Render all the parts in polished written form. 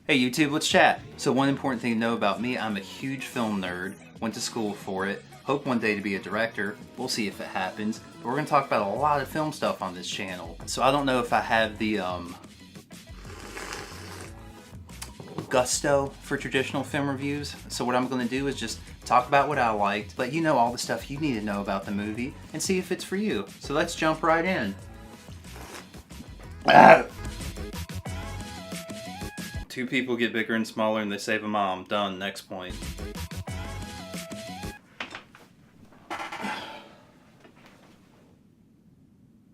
Hey YouTube, let's chat. So one important thing to know about me, I'm a huge film nerd, went to school for it, hope one day to be a director, we'll see if it happens, but we're going to talk about a lot of film stuff on this channel. So I don't know if I have the gusto for traditional film reviews, so what I'm going to do is just talk about what I liked, let you know all the stuff you need to know about the movie, and see if it's for you. So let's jump right in. Two people get bigger and smaller and they save a mom. Done. Next point.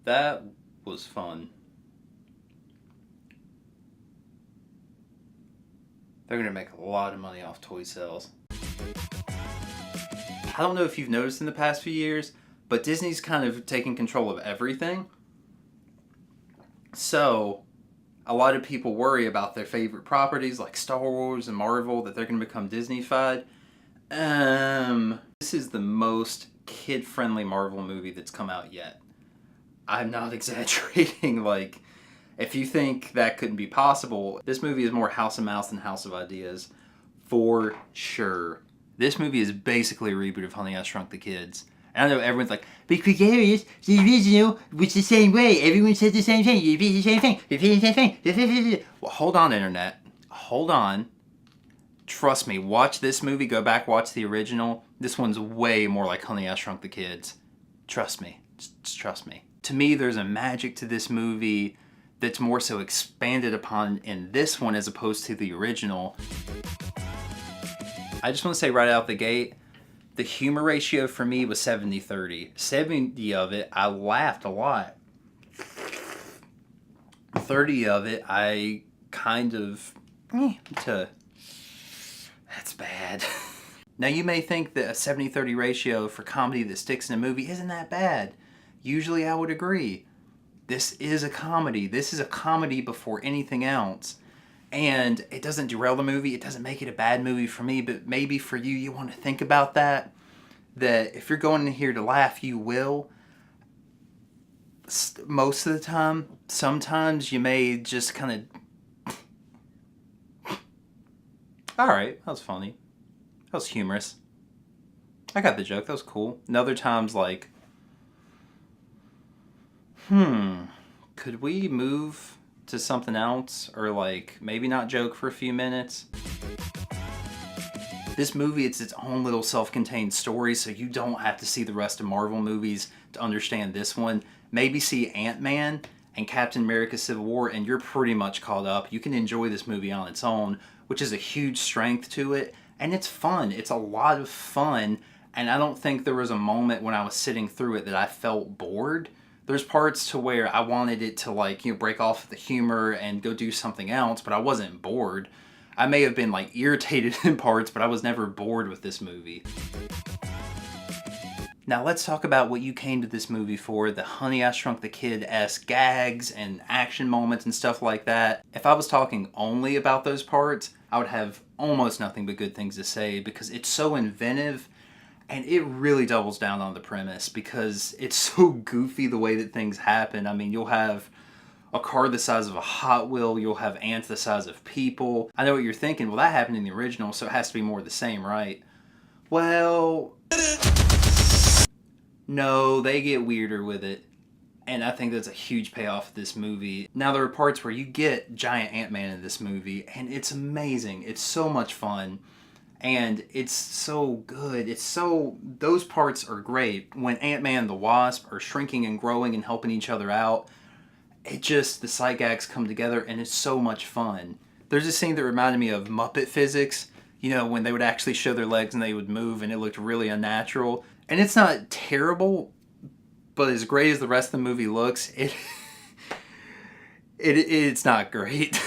That was fun. They're gonna make a lot of money off toy sales. I don't know if you've noticed in the past few years, but Disney's kind of taking control of everything. So a lot of people worry about their favorite properties like Star Wars and Marvel, that they're going to become Disney-fied. This is the most kid-friendly Marvel movie that's come out yet. I'm not exaggerating. Like, if you think that couldn't be possible, this movie is more House of Mouse than House of Ideas, for sure. This movie is basically a reboot of Honey, I Shrunk the Kids. I know everyone's like, but GREGarious, the original was the same way. Everyone said the same thing. You repeat the same thing. Repeat the same thing. Well, hold on, Internet. Hold on. Trust me. Watch this movie. Go back, watch the original. This one's way more like Honey, I Shrunk the Kids. Trust me. Just trust me. To me, there's a magic to this movie that's more so expanded upon in this one as opposed to the original. I just want to say right out the gate, the humor ratio for me was 70-30. 70 of it, I laughed a lot. 30 of it, I kind of... that's bad. Now you may think that a 70-30 ratio for comedy that sticks in a movie isn't that bad. Usually I would agree. This is a comedy. This is a comedy before anything else. And it doesn't derail the movie. It doesn't make it a bad movie for me, but maybe for you, you want to think about that. That if you're going in here to laugh, you will. Most of the time, sometimes you may just kind of... Alright, that was funny. That was humorous. I got the joke, that was cool. And other times, like... could we move to something else? Or like, maybe not joke for a few minutes? This movie, it's its own little self-contained story, so you don't have to see the rest of Marvel movies to understand this one. Maybe see Ant-Man and Captain America Civil War, and you're pretty much caught up. You can enjoy this movie on its own, which is a huge strength to it. And it's fun. It's a lot of fun, and I don't think there was a moment when I was sitting through it that I felt bored. There's parts to where I wanted it to, like, break off the humor and go do something else, but I wasn't bored. I may have been like irritated in parts, but I was never bored with this movie. Now let's talk about what you came to this movie for, the Honey, I Shrunk the Kid-esque gags and action moments and stuff like that. If I was talking only about those parts, I would have almost nothing but good things to say because it's so inventive and it really doubles down on the premise because it's so goofy the way that things happen. I mean, you'll have a car the size of a Hot Wheel, you'll have ants the size of people. I know what you're thinking, well that happened in the original, so it has to be more the same, right? Well, no, they get weirder with it. And I think that's a huge payoff of this movie. Now there are parts where you get giant Ant-Man in this movie, and it's amazing. It's so much fun. And it's so good. Those parts are great. When Ant-Man and the Wasp are shrinking and growing and helping each other out, the sight gags come together and it's so much fun. There's a scene that reminded me of Muppet physics, when they would actually show their legs and they would move and it looked really unnatural. And it's not terrible, but as great as the rest of the movie looks, it's not great.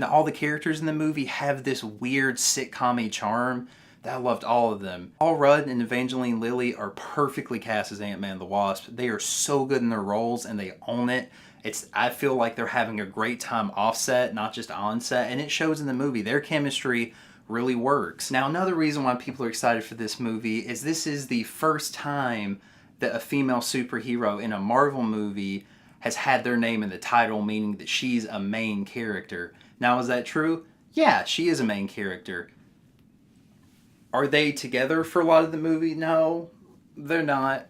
Now all the characters in the movie have this weird sitcom-y charm that I loved all of them. Paul Rudd and Evangeline Lilly are perfectly cast as Ant-Man and the Wasp. They are so good in their roles and they own it. I feel like they're having a great time off-set, not just on-set, and it shows in the movie. Their chemistry really works. Now another reason why people are excited for this movie is this is the first time that a female superhero in a Marvel movie has had their name in the title, meaning that she's a main character. Now, is that true? Yeah, she is a main character. Are they together for a lot of the movie? No, they're not.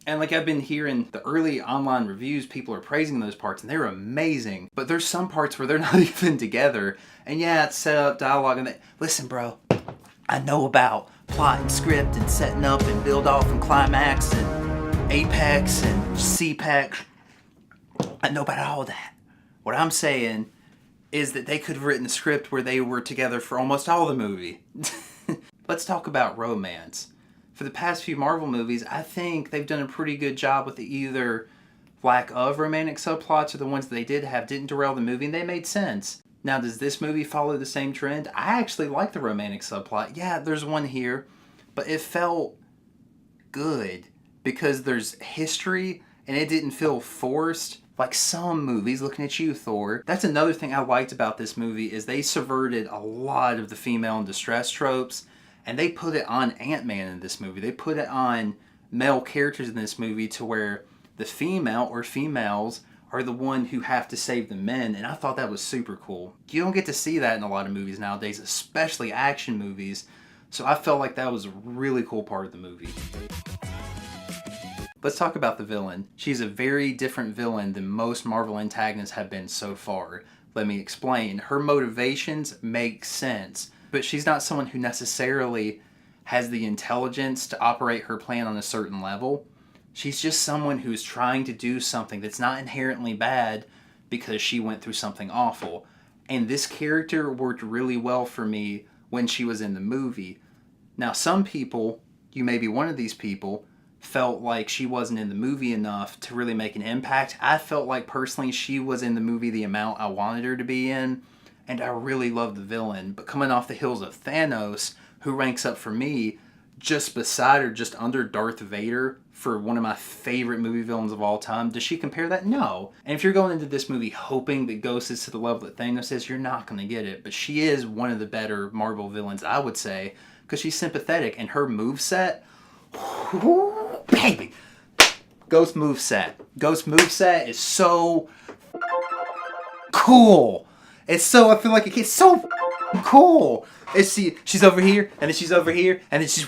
And like I've been hearing the early online reviews, people are praising those parts and they're amazing. But there's some parts where they're not even together. And yeah, it's set up, dialogue, and listen, bro, I know about plot and script and setting up and build off and climax and apex and CPEC. I know about all that. What I'm saying is that they could have written a script where they were together for almost all the movie. Let's talk about romance. For the past few Marvel movies, I think they've done a pretty good job with the either lack of romantic subplots or the ones that they did have didn't derail the movie and they made sense. Now, does this movie follow the same trend? I actually like the romantic subplot. Yeah, there's one here, but it felt good because there's history and it didn't feel forced like some movies. Looking at you, Thor. That's another thing I liked about this movie is they subverted a lot of the female in distress tropes and they put it on Ant-Man in this movie. They put it on male characters in this movie to where the female or females are the one who have to save the men, and I thought that was super cool. You don't get to see that in a lot of movies nowadays, especially action movies, so I felt like that was a really cool part of the movie. Let's talk about the villain. She's a very different villain than most Marvel antagonists have been so far. Let me explain. Her motivations make sense, but she's not someone who necessarily has the intelligence to operate her plan on a certain level. She's just someone who's trying to do something that's not inherently bad because she went through something awful. And this character worked really well for me when she was in the movie. Now, some people, you may be one of these people, felt like she wasn't in the movie enough to really make an impact. I felt like personally she was in the movie the amount I wanted her to be in, and I really loved the villain. But coming off the heels of Thanos, who ranks up for me just beside or just under Darth Vader for one of my favorite movie villains of all time. Does she compare that? No. And if you're going into this movie hoping that Ghost is to the level that Thanos is, you're not going to get it. But she is one of the better Marvel villains, I would say, because she's sympathetic and her moveset, baby. Ghost moveset is so cool. It's so, I feel like it's so cool. She's over here, and then she's over here, and then she's...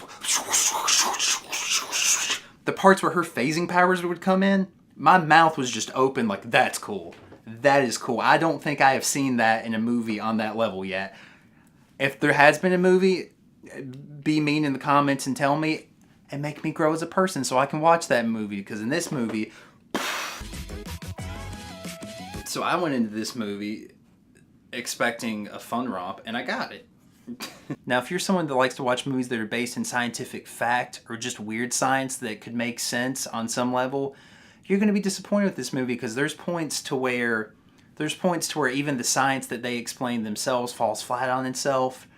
The parts where her phasing powers would come in, my mouth was just open like, that's cool. That is cool. I don't think I have seen that in a movie on that level yet. If there has been a movie, be mean in the comments and tell me, and make me grow as a person so I can watch that movie, because in this movie... So I went into this movie expecting a fun romp, and I got it. Now, if you're someone that likes to watch movies that are based in scientific fact or just weird science that could make sense on some level, you're going to be disappointed with this movie because there's points to where even the science that they explain themselves falls flat on itself.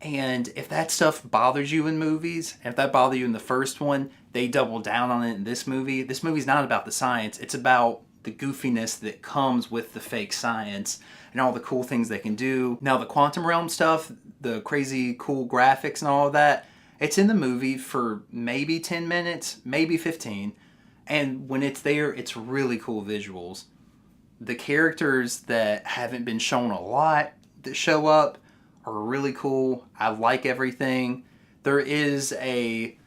And if that stuff bothers you in movies, if that bothered you in the first one, they double down on it in this movie. This movie's not about the science. It's about the goofiness that comes with the fake science and all the cool things they can do. Now, the quantum realm stuff, the crazy cool graphics and all of that, it's in the movie for maybe 10 minutes, maybe 15. And when it's there, it's really cool visuals. The characters that haven't been shown a lot that show up are really cool. I like everything. There is a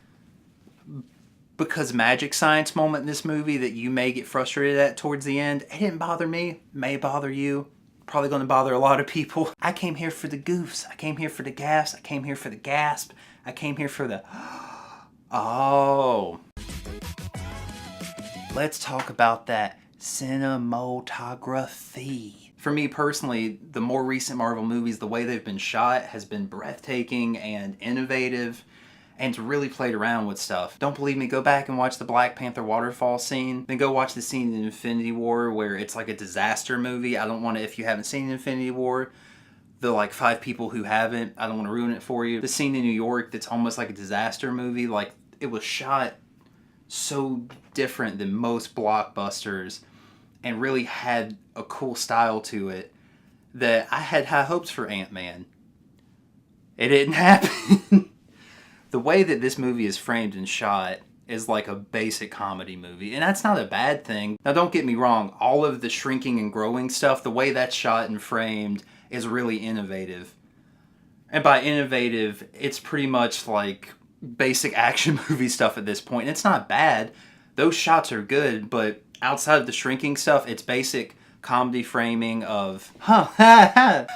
because magic science moment in this movie that you may get frustrated at towards the end. It didn't bother me. May bother you. Probably going to bother a lot of people. I came here for the goofs. I came here for the gaffs. I came here for the gasp. I came here for the... Oh. Let's talk about that cinematography. For me personally, the more recent Marvel movies, the way they've been shot has been breathtaking and innovative, and it's really played around with stuff. Don't believe me? Go back and watch the Black Panther waterfall scene. Then go watch the scene in Infinity War where it's like a disaster movie. I don't want to, if you haven't seen Infinity War, the like 5 people who haven't, I don't want to ruin it for you. The scene in New York that's almost like a disaster movie, like it was shot so different than most blockbusters and really had a cool style to it that I had high hopes for Ant-Man. It didn't happen. The way that this movie is framed and shot is like a basic comedy movie. And that's not a bad thing. Now don't get me wrong, all of the shrinking and growing stuff, the way that's shot and framed is really innovative. And by innovative, it's pretty much like basic action movie stuff at this point. And it's not bad. Those shots are good, but outside of the shrinking stuff, it's basic comedy framing of the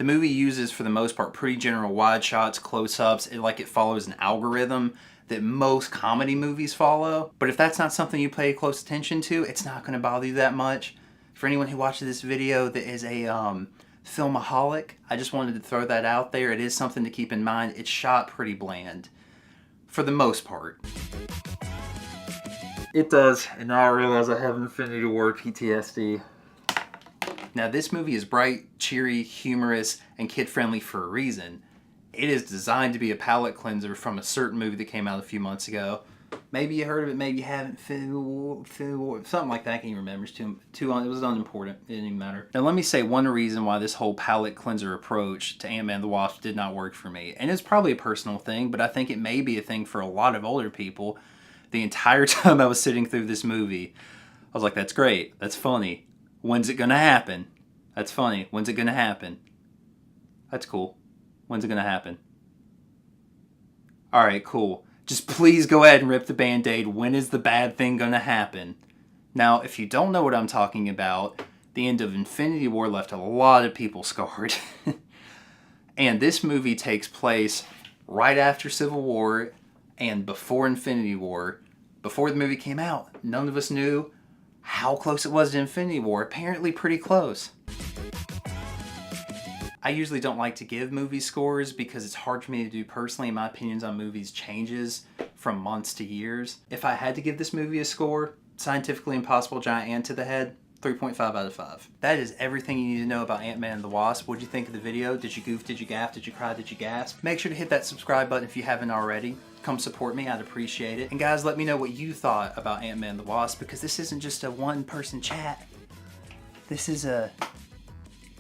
movie uses for the most part pretty general wide shots, close-ups. It follows an algorithm that most comedy movies follow. But if that's not something you pay close attention to, it's not going to bother you that much. For anyone who watches this video that is a filmaholic, I just wanted to throw that out there. It is something to keep in mind. It's shot pretty bland for the most part. It does, and now I realize I have Infinity War PTSD. Now this movie is bright, cheery, humorous, and kid-friendly for a reason. It is designed to be a palate cleanser from a certain movie that came out a few months ago. Maybe you heard of it, maybe you haven't. Infinity War, something like that. I can't even remember. It was unimportant. It didn't even matter. Now let me say one reason why this whole palate cleanser approach to Ant-Man the Wasp did not work for me. And it's probably a personal thing, but I think it may be a thing for a lot of older people. The entire time I was sitting through this movie, I was like, that's great. That's funny. When's it gonna happen? That's funny. When's it gonna happen? That's cool. When's it gonna happen? Alright, cool. Just please go ahead and rip the Band-Aid. When is the bad thing gonna happen? Now, if you don't know what I'm talking about, the end of Infinity War left a lot of people scarred. And this movie takes place right after Civil War and before Infinity War. Before the movie came out, none of us knew how close it was to Infinity War. Apparently pretty close. I usually don't like to give movie scores because it's hard for me to do personally. My opinions on movies changes from months to years. If I had to give this movie a score, Scientifically Impossible Giant Ant to the Head, 3.5 out of 5. That is everything you need to know about Ant-Man and the Wasp. What'd you think of the video? Did you goof? Did you gaff? Did you cry? Did you gasp? Make sure to hit that subscribe button if you haven't already. Come support me, I'd appreciate it. And guys, let me know what you thought about Ant-Man and the Wasp, because this isn't just a one-person chat. This is a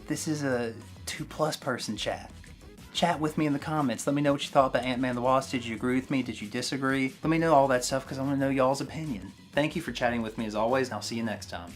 2+ person chat. Chat with me in the comments. Let me know what you thought about Ant-Man and the Wasp. Did you agree with me? Did you disagree? Let me know all that stuff because I want to know y'all's opinion. Thank you for chatting with me as always, and I'll see you next time.